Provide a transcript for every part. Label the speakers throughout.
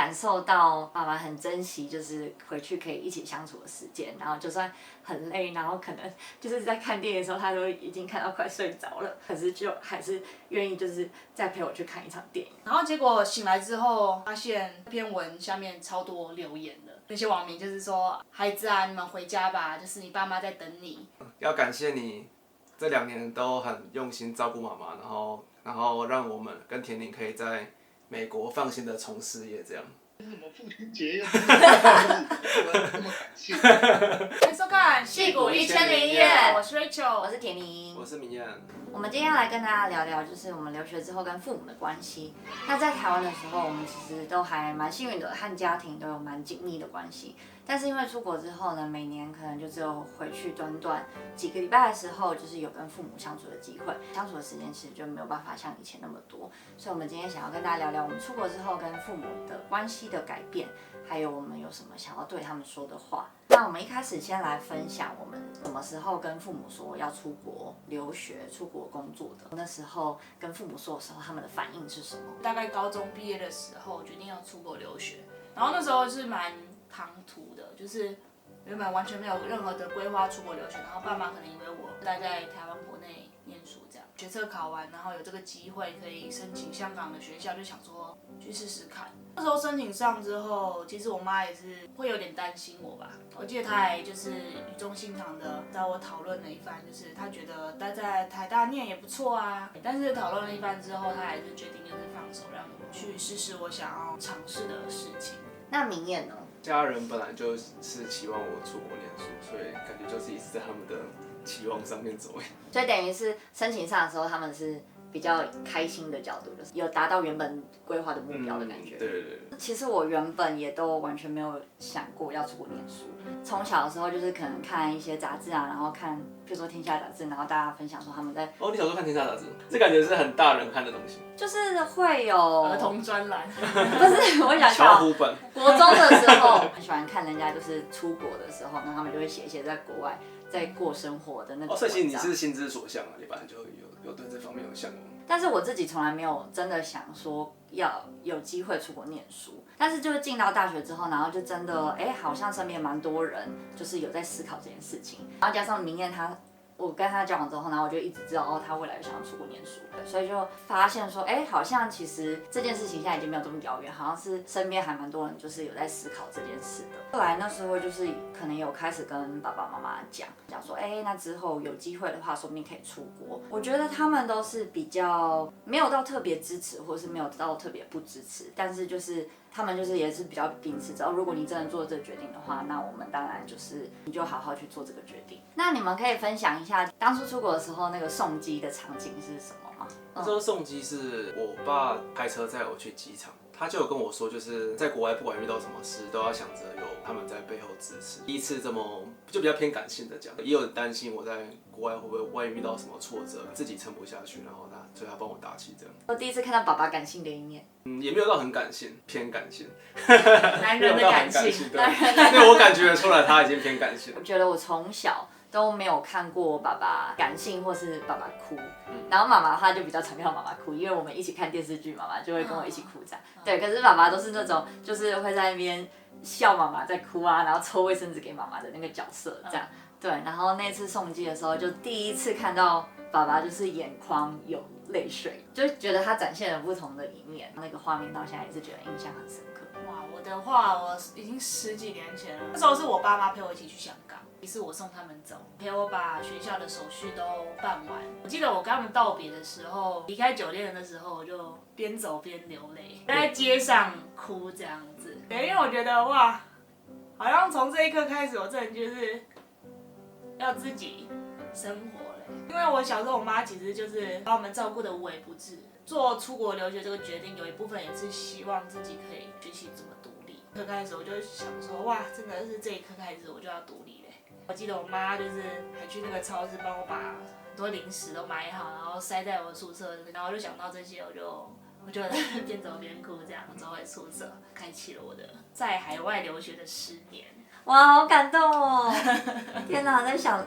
Speaker 1: 感受到爸爸很珍惜，就是回去可以一起相处的时间，然后就算很累，然后可能就是在看电影的时候，他都已经看到快睡着了，可是就还是愿意就是再陪我去看一场电影。
Speaker 2: 然后结果醒来之后，发现这篇文下面超多留言的，那些网民就是说，孩子啊，你们回家吧，就是你爸妈在等你。
Speaker 3: 要感谢你这2年都很用心照顾妈妈，然后让我们跟田宁可以在美国放心的冲事业这样。
Speaker 4: 什么父亲节又这么感性？
Speaker 2: 欢迎收看《
Speaker 1: 矽谷1001夜
Speaker 2: 我是 Rachel，
Speaker 1: 我是田宁，
Speaker 3: 我是明燕。
Speaker 1: 我们今天要来跟大家聊聊，就是我们留学之后跟父母的关系。那在台湾的时候，我们其实都还蛮幸运的，和家庭都有蛮紧密的关系。但是因为出国之后呢，每年可能就只有回去短短几个礼拜的时候，就是有跟父母相处的机会，相处的时间其实就没有办法像以前那么多。所以我们今天想要跟大家聊聊我们出国之后跟父母的关系的改变，还有我们有什么想要对他们说的话。那我们一开始先来分享我们什么时候跟父母说要出国留学、出国工作的。那时候跟父母说的时候，他们的反应是什么？
Speaker 2: 大概高中毕业的时候决定要出国留学，然后那时候是蛮唐突的，就是原本完全没有任何的规划出国留学，然后爸妈可能以为我待在台湾国内念书这样，学测考完，然后有这个机会可以申请香港的学校，就想说去试试看。那时候申请上之后，其实我妈也是会有点担心我吧。我记得她还就是语重心长的找我讨论了一番，就是她觉得待在台大念也不错啊。但是讨论了一番之后，她还是决定就是放手让我去试试我想要尝试的事情。
Speaker 1: 那明艳呢？
Speaker 3: 家人本来就是期望我出国念书，所以感觉就是一直在他们的期望上面走。
Speaker 1: 所以等于是申请上的时候，他们是比较开心的角度，就是有达到原本规划的目标的感觉。
Speaker 3: 对。
Speaker 1: 其实我原本也都完全没有想过要出国念书。从小的时候就是可能看一些杂志啊，然后看比如说《天下》杂志，然后大家分享说他们在
Speaker 3: 哦，你小时候看《天下》杂志，这感觉是很大人看的东西。
Speaker 1: 就是会有
Speaker 2: 儿童专栏，
Speaker 1: 不是我想
Speaker 3: 巧虎本。
Speaker 1: 国中的时候很喜欢看人家就是出国的时候，然后他们就会写一些在国外在过生活的那种文章。
Speaker 3: 所以其实你是心之所向啊，你本来就有对这方面有向往。
Speaker 1: 但是我自己从来没有真的想说要有机会出国念书，但是就是进到大学之后，然后就真的好像身边蛮多人就是有在思考这件事情，然后加上明艳我跟他交往之后，然后我就一直知道他未来想要出国念书，所以就发现说，好像其实这件事情现在已经没有这么遥远，好像是身边还蛮多人就是有在思考这件事的。后来那时候就是可能有开始跟爸爸妈妈讲说，那之后有机会的话，说不定可以出国。我觉得他们都是比较没有到特别支持，或者是没有到特别不支持，但是就是他们就是也是比较秉持着，如果你真的做这个决定的话，那我们当然就是你就好好去做这个决定。那你们可以分享一下当初出国的时候那个送机的场景是什么吗？
Speaker 3: 那时候送机是我爸开车载我去机场，他就有跟我说，就是在国外不管遇到什么事，都要想着有他们在背后支持。第一次这么就比较偏感性的讲，也有担心我在国外会不会万一遇到什么挫折，自己撑不下去，然后所以他帮我打气这样。
Speaker 1: 我第一次看到爸爸感性的一面。
Speaker 3: 也没有到很感性，偏感性。
Speaker 2: 男人的感性，
Speaker 3: 对，我感觉得出来他已经偏感性了。
Speaker 1: 我觉得我从小都没有看过爸爸感性或是爸爸哭，然后妈妈她就比较常看到妈妈哭，因为我们一起看电视剧，妈妈就会跟我一起哭这样。对，可是爸爸都是那种就是会在那边笑妈妈在哭啊，然后抽卫生纸给妈妈的那个角色这样。对，然后那次送机的时候，就第一次看到爸爸就是眼眶有泪水，就觉得他展现了不同的一面，那个画面到现在也是觉得印象很深刻。
Speaker 2: 哇，我的话我已经10几年前了，那时候是我爸妈陪我一起去香港，于是我送他们走，陪我把学校的手续都办完。我记得我跟他们道别的时候，离开酒店的时候，我就边走边流泪，在街上哭这样子。对，因为我觉得哇，好像从这一刻开始，我真的就是要自己生活了。因为我小时候我妈其实就是把我们照顾得无微不至。做出国留学这个决定，有一部分也是希望自己可以学习怎么独立。一刻开始我就想说，哇，真的是这一刻开始我就要独立嘞。我记得我妈就是还去那个超市帮我把很多零食都买好，然后塞在我宿舍，然后我就想到这些，我就边走边哭，这样走回宿舍，开启了我的在海外留学的10年。
Speaker 1: 哇，好感动哦！天哪，在想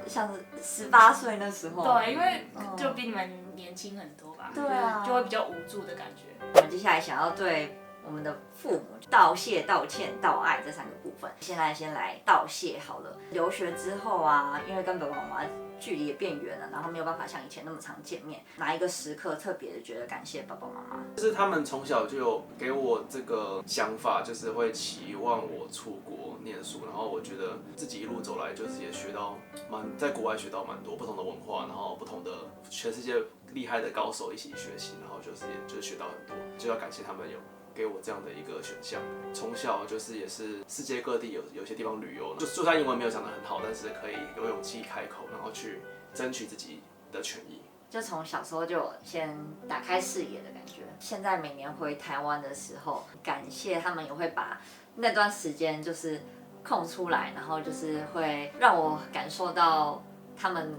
Speaker 1: 18岁那时候。
Speaker 2: 对，因为就比你们年轻很多吧。
Speaker 1: 对啊，
Speaker 2: 就会比较无助的感觉。
Speaker 1: 我们接下来想要对我们的父母道谢、道歉、道爱这3个部分。先来道谢好了。留学之后啊，因为跟爸爸妈妈距离也变远了，然后没有办法像以前那么常见面，哪一个时刻特别的觉得感谢爸爸妈妈？
Speaker 3: 就是他们从小就有给我这个想法，就是会期望我出国念书，然后我觉得自己一路走来，就是也学到在国外学到蛮多不同的文化，然后不同的全世界厉害的高手一起学习，然后就是学到很多，就要感谢他们有给我这样的一个选项。从小就是也是世界各地有些地方旅游，就算英文没有讲得很好，但是可以有勇气开口，然后去争取自己的权益。
Speaker 1: 就从小时候就先打开视野的感觉。现在每年回台湾的时候，感谢他们也会把那段时间就是空出来，然后就是会让我感受到他们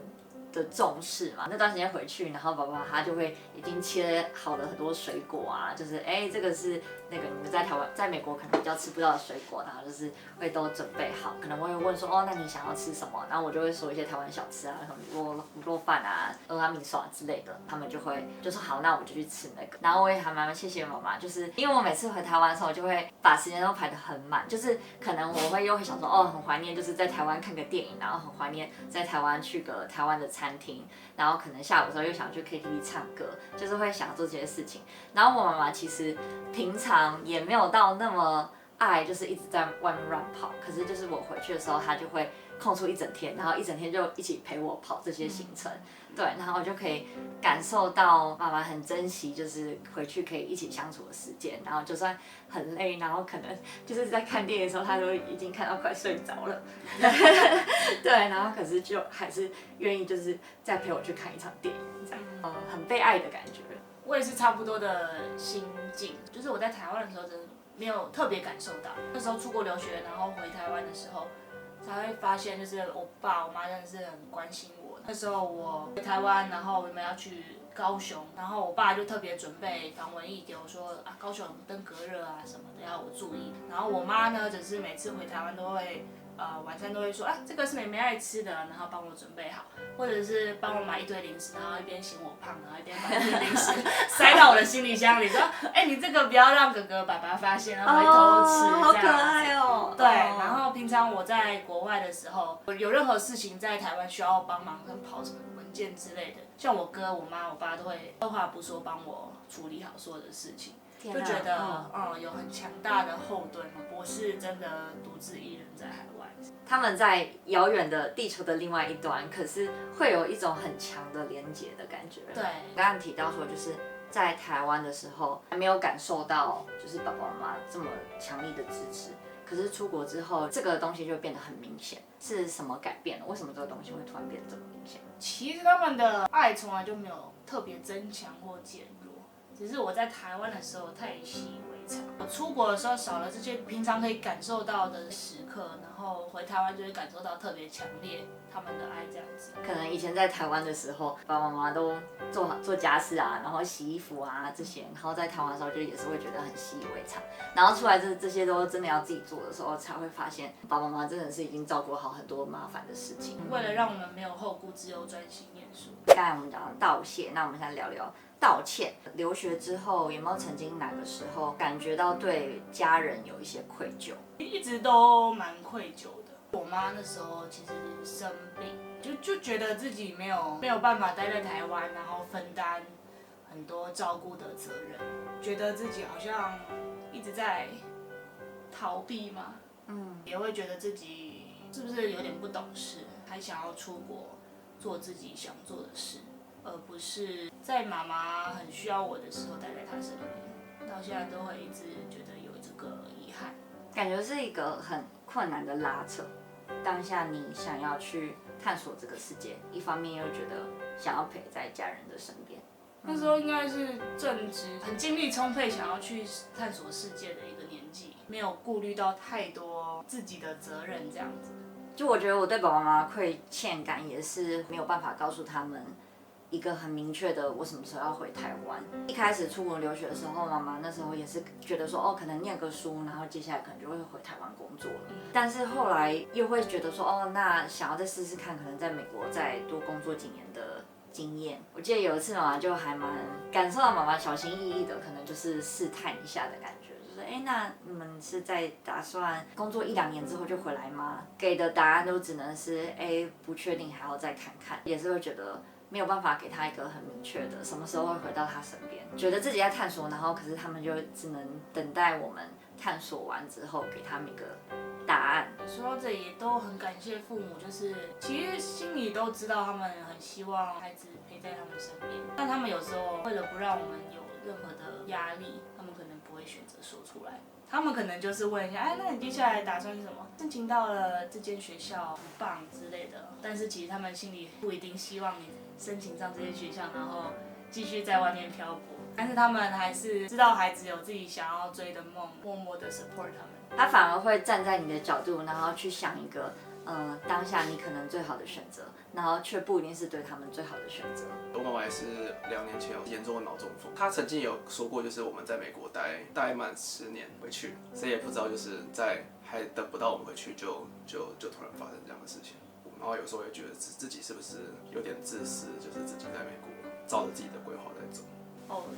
Speaker 1: 的重视嘛。那段时间回去，然后爸爸他就会已经切好了很多水果啊，就是这个是那个你们在台湾、在美国可能比较吃不到的水果，然后就是会都准备好。可能我会问说，那你想要吃什么？然后我就会说一些台湾小吃啊，什么卤肉饭啊、蚵仔米线之类的，他们就会就说好，那我就去吃那个。然后我也还蛮谢谢妈妈，就是因为我每次回台湾的时候，我就会把时间都排得很满，就是可能我会又会想说，很怀念就是在台湾看个电影，然后很怀念在台湾去个台湾的餐厅，然后可能下午的时候又想去 KTV 唱歌，就是会想做这些事情。然后我妈妈其实平常也没有到那么爱，就是一直在外面乱跑。可是就是我回去的时候，她就会空出一整天，然后一整天就一起陪我跑这些行程。对，然后我就可以感受到妈妈很珍惜，就是回去可以一起相处的时间。然后就算很累，然后可能就是在看电影的时候，她都已经看到快睡着了。对，然后可是就还是愿意就是再陪我去看一场电影，这样，很被爱的感觉。
Speaker 2: 我也是差不多的心境，就是我在台湾的时候真的没有特别感受到，那时候出国留学，然后回台湾的时候，才会发现就是我爸我妈真的是很关心我。那时候我回台湾，然后我们要去高雄，然后我爸就特别准备防蚊液给我说高雄登革热啊什么的要我注意。然后我妈呢，只是每次回台湾都会晚餐都会说这个是妹妹爱吃的，然后帮我准备好，或者是帮我买一堆零食，然后一边嫌我胖，然后一边把那些零食塞到我的行李箱里，说你这个不要让哥哥爸爸发现，然后会偷吃，
Speaker 1: 好可爱哦。
Speaker 2: 对，然后平常我在国外的时候，有任何事情在台湾需要帮忙，跟跑什么文件之类的，像我哥、我妈、我爸都会二话不说帮我处理好所有的事情。就觉得有很强大的后盾，我是真的独自一人在海外。
Speaker 1: 他们在遥远的地球的另外一端，可是会有一种很强的连结的感觉。
Speaker 2: 对，
Speaker 1: 刚刚提到说，就是在台湾的时候还没有感受到，就是爸爸妈妈这么强力的支持。可是出国之后，这个东西就变得很明显。是什么改变了？为什么这个东西会突然变得这么明显？
Speaker 2: 其实他们的爱从来就没有特别增强或减弱。只是我在台湾的时候太习以为常，我出国的时候少了这些平常可以感受到的时刻，然后回台湾就会感受到特别强烈他们的爱这样子。
Speaker 1: 可能以前在台湾的时候，爸爸妈妈都做家事啊，然后洗衣服啊这些，然后在台湾的时候就也是会觉得很习以为常，然后出来这些都真的要自己做的时候，才会发现爸爸妈妈真的是已经照顾好很多麻烦的事情。
Speaker 2: 为了让我们没有后顾之忧，专心念书。
Speaker 1: 刚才我们讲到道谢，那我们现在聊聊道歉。留学之后有没有曾经哪个时候感觉到对家人有一些愧疚？
Speaker 2: 一直都蛮愧疚的。我妈那时候其实生病，就觉得自己没有办法待在台湾，然后分担很多照顾的责任，觉得自己好像一直在逃避嘛，也会觉得自己是不是有点不懂事，还想要出国做自己想做的事，而不是在妈妈很需要我的时候待在她身边。到现在都会一直觉得有这个遗憾，
Speaker 1: 感觉是一个很困难的拉扯。当下你想要去探索这个世界，一方面又觉得想要陪在家人的身边。
Speaker 2: 那时候应该是正值很精力充沛，想要去探索世界的一个年纪，没有顾虑到太多自己的责任这样子。
Speaker 1: 就我觉得我对爸爸妈妈亏欠感也是没有办法告诉他们一个很明确的我什么时候要回台湾。一开始出国留学的时候，妈妈那时候也是觉得说可能念个书，然后接下来可能就会回台湾工作了。但是后来又会觉得说那想要再试试看，可能在美国再多工作几年的经验。我记得有一次妈妈就还蛮感受到妈妈小心翼翼的，可能就是试探一下的感觉，就是那你们是在打算工作1-2年之后就回来吗？给的答案都只能是，不确定，还要再看看，也是会觉得没有办法给他一个很明确的什么时候会回到他身边，觉得自己在探索，然后可是他们就只能等待我们探索完之后给他们一个答案。
Speaker 2: 说到这里，也都很感谢父母，就是其实心里都知道他们很希望孩子陪在他们身边，但他们有时候为了不让我们有任何的压力，他们可能不会选择说出来。他们可能就是问一下，那你接下来打算是什么？申请到了这间学校很棒之类的，但是其实他们心里不一定希望你申请上这些学校，然后继续在外面漂泊。但是他们还是知道孩子有自己想要追的梦，默默的 support 他们。
Speaker 1: 他反而会站在你的角度，然后去想一个，当下你可能最好的选择，然后却不一定是对他们最好的选择。
Speaker 3: 我妈妈也是2年前有严重的脑中风，她曾经有说过，就是我们在美国待满10年回去，谁也不知道，就是在还等不到我们回去就突然发生这样的事情。然后有时候也觉得自己是不是有点自私，就是自己在美国照着自己的规划在走。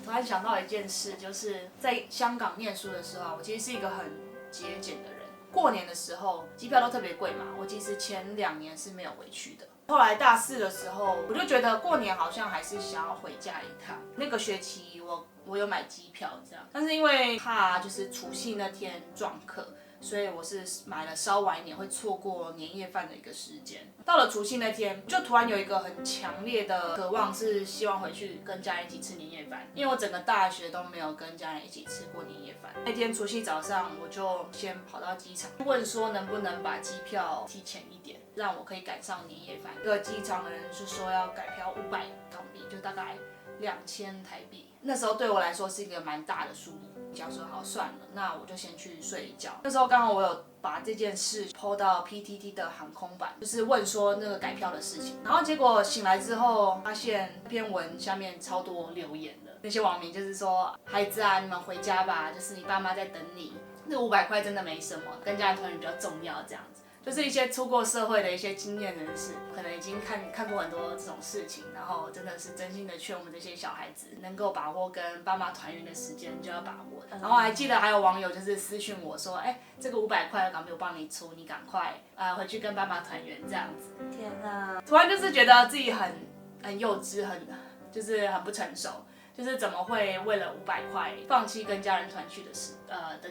Speaker 2: 突然想到一件事，就是在香港念书的时候，我其实是一个很节俭的人。过年的时候，机票都特别贵嘛，我其实前2年是没有回去的。后来大4的时候，我就觉得过年好像还是想要回家一趟。那个学期我有买机票这样，但是因为怕就是除夕那天撞课，所以我是买了稍晚一点，会错过年夜饭的一个时间。到了除夕那天，就突然有一个很强烈的渴望，是希望回去跟家人一起吃年夜饭。因为我整个大学都没有跟家人一起吃过年夜饭。那天除夕早上，我就先跑到机场，问说能不能把机票提前一点，让我可以赶上年夜饭。这个机场的人是说要改票500港币，就大概2000台币。那时候对我来说是一个蛮大的数目。想说好算了，那我就先去睡一觉。那时候刚好我有把这件事 po 到 PTT 的航空版，就是问说那个改票的事情。然后结果醒来之后，发现这篇文下面超多留言的，那些网民就是说，孩子啊，你们回家吧，就是你爸妈在等你。那500块真的没什么，跟家人团圆比较重要，这样子。就是一些出过社会的一些经验人士，可能已经看过很多这种事情，然后真的是真心的劝我们这些小孩子，能够把握跟爸妈团圆的时间就要把握。然后还记得还有网友就是私讯我说，这个500块港币我帮你出，你赶快回去跟爸妈团圆这样子。
Speaker 1: 天哪！
Speaker 2: 突然就是觉得自己很幼稚，就是很不成熟。就是怎么会为了500块放弃跟家人团聚的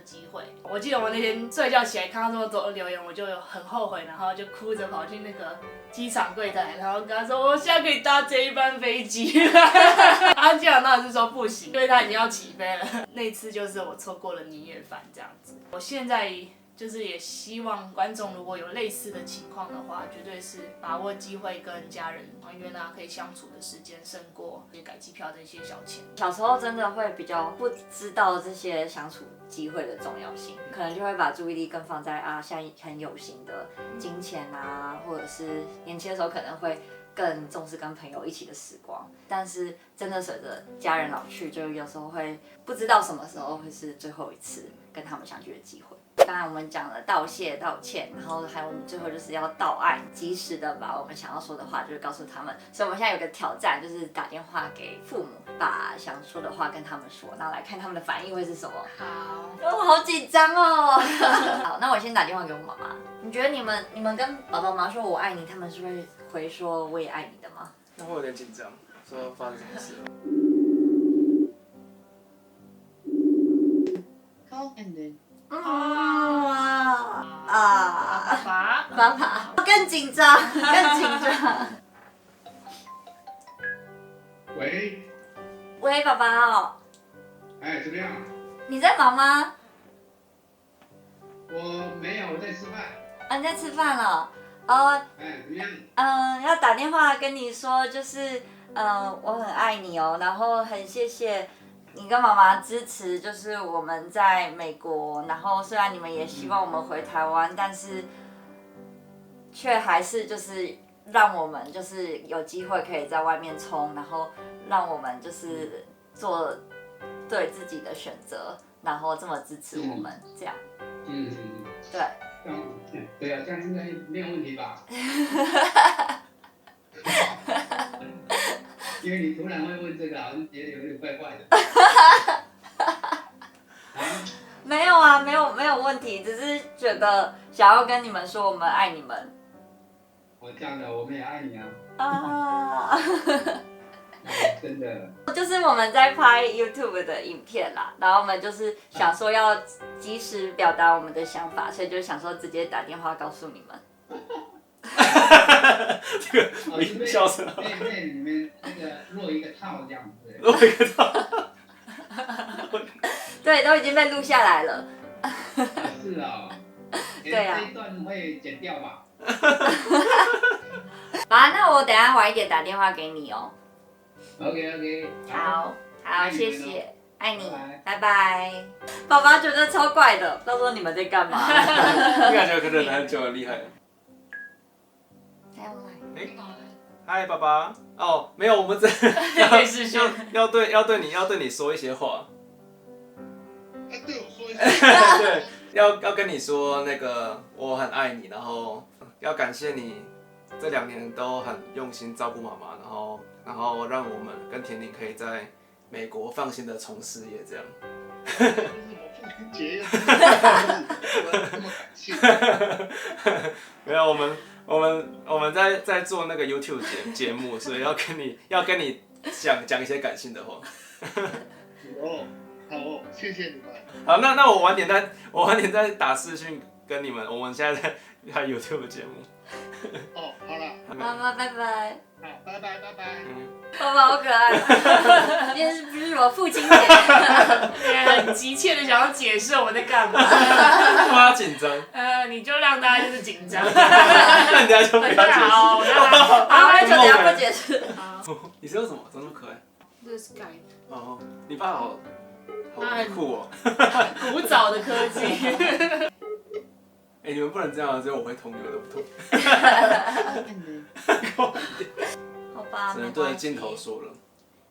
Speaker 2: 机会？我记得我那天睡觉起来看到这么多留言，我就很后悔，然后就哭着跑去那个机场柜台，然后跟他说我现在可以搭这一班飞机。他机场当然是说不行，因为他已经要起飞了。那一次就是我错过了年夜饭这样子。我现在就是也希望观众如果有类似的情况的话，绝对是把握机会跟家人团圆可以相处的时间，胜过改机票的一些小钱。
Speaker 1: 小时候真的会比较不知道这些相处机会的重要性，可能就会把注意力更放在现在很有形的金钱啊，或者是年轻的时候可能会更重视跟朋友一起的时光，但是真的随着家人老去，就有时候会不知道什么时候会是最后一次跟他们相聚的机会。刚才我们讲了道谢、道歉，然后还有我们最后就是要道爱，及时的把我们想要说的话就是告诉他们。所以我们现在有个挑战，就是打电话给父母，把想说的话跟他们说，然后来看他们的反应会是什么。
Speaker 2: 好，
Speaker 1: 好紧张哦。好，那我先打电话给我妈妈。你觉得你们跟爸爸妈妈说我爱你，他们是会回说我也爱你的吗？
Speaker 3: 那会有点紧张，说发生什么事了
Speaker 4: ？Call ended。
Speaker 2: 爸爸，
Speaker 1: 更紧张，更紧张。
Speaker 4: 喂，
Speaker 1: 喂，爸爸哦。
Speaker 4: 怎么样？
Speaker 1: 你在忙吗？
Speaker 4: 我没有，我在吃饭。
Speaker 1: 你在吃饭了？哦。
Speaker 4: 怎么样？
Speaker 1: 要打电话跟你说，就是我很爱你哦，然后很谢谢你跟妈妈支持，就是我们在美国，然后虽然你们也希望我们回台湾，但是却还是就是让我们就是有机会可以在外面冲，然后让我们就是做对自己的选择，然后这么支持我们，这样。对。
Speaker 4: 对啊，这样应该没有问题吧？因为你突然会问这个，好像觉得有点怪怪的。
Speaker 1: 没有啊，没有问题，只是觉得想要跟你们说我们爱你们
Speaker 5: 我这样的，我们也爱你啊，
Speaker 1: 啊。
Speaker 5: 真的。
Speaker 1: 就是我们在拍 YouTube 的影片啦，然后我们就是想说要及时表达我们的想法，所以就想说直接打电话告诉你们。
Speaker 3: 这个笑声，
Speaker 5: 被里面那个落一个套这样子。
Speaker 3: 落一个套。
Speaker 1: 对，都已经被录下来了。
Speaker 5: 是哦。
Speaker 1: 对啊
Speaker 5: 这一段会剪掉吧？
Speaker 1: 好啊，那我等一下晚一点打电话给你哦。
Speaker 5: OK，
Speaker 1: 好，
Speaker 5: 爱你们哦
Speaker 1: 谢谢，爱你，
Speaker 5: 拜
Speaker 1: 拜拜。爸爸觉得超怪的，他说你们在干嘛？
Speaker 3: 感觉可能很久很厉害。
Speaker 1: 再来。
Speaker 3: 嗨，爸爸。哦，没有，我们
Speaker 2: 电视剧
Speaker 3: 要对你说一些话。
Speaker 4: 他对我说一下，
Speaker 3: 对，要跟你说那个我很爱你，然后要感谢你这2年都很用心照顾妈妈，然后让我们跟甜甜可以在美国放心的从事业这样。
Speaker 4: 什么父亲节又这么感谢？
Speaker 3: 没有，我们在做那个 YouTube 节目，所以要跟你讲一些感性的话。
Speaker 4: 哦，好哦，谢谢你们。
Speaker 3: 好，那我晚点再打视讯跟你们，我们现在在拍 YouTube 节目。
Speaker 4: 哦，好了，
Speaker 1: 妈妈拜拜。
Speaker 4: 好，拜拜。
Speaker 1: 爸爸好可爱。今天是不是我父亲节？
Speaker 2: 很急切的想要解释我们在干嘛。
Speaker 3: 他紧张，
Speaker 2: 你就让大家就是紧张。
Speaker 3: 那你等下就不要解释。
Speaker 2: 好，
Speaker 1: 好，就等下不解释。
Speaker 3: 你是用什么？怎么那么可爱？
Speaker 2: 这是 Skype，
Speaker 3: 哦，你爸好酷哦。
Speaker 2: 古早的科技。
Speaker 3: 哎，你们不能这样，只有我会通，你们都不通。
Speaker 1: 好吧，
Speaker 3: 只能对着镜头说了。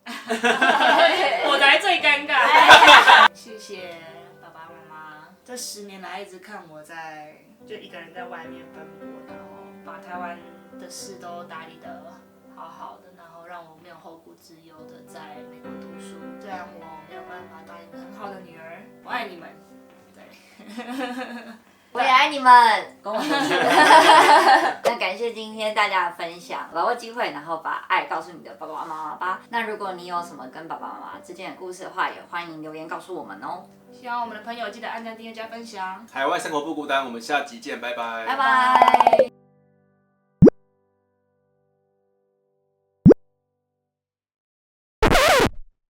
Speaker 2: 我才最尴尬。谢谢爸爸妈妈，这10年来一直看我就一个人在外面奔波，然后把台湾的事都打理得好好的，然后让我没有后顾之忧的在美国读书。虽然我没有办法当一个很好的女儿，我爱你们。对。
Speaker 1: 我也爱你们，跟我说去。那感谢今天大家的分享，把握机会，然后把爱告诉你的爸爸妈妈吧。那如果你有什么跟爸爸妈妈之间的故事的话，也欢迎留言告诉我们哦。
Speaker 2: 希望我们的朋友记得按赞、订阅、加分享。
Speaker 3: 海外生活不孤单，我们下集见，拜拜。
Speaker 1: 拜拜。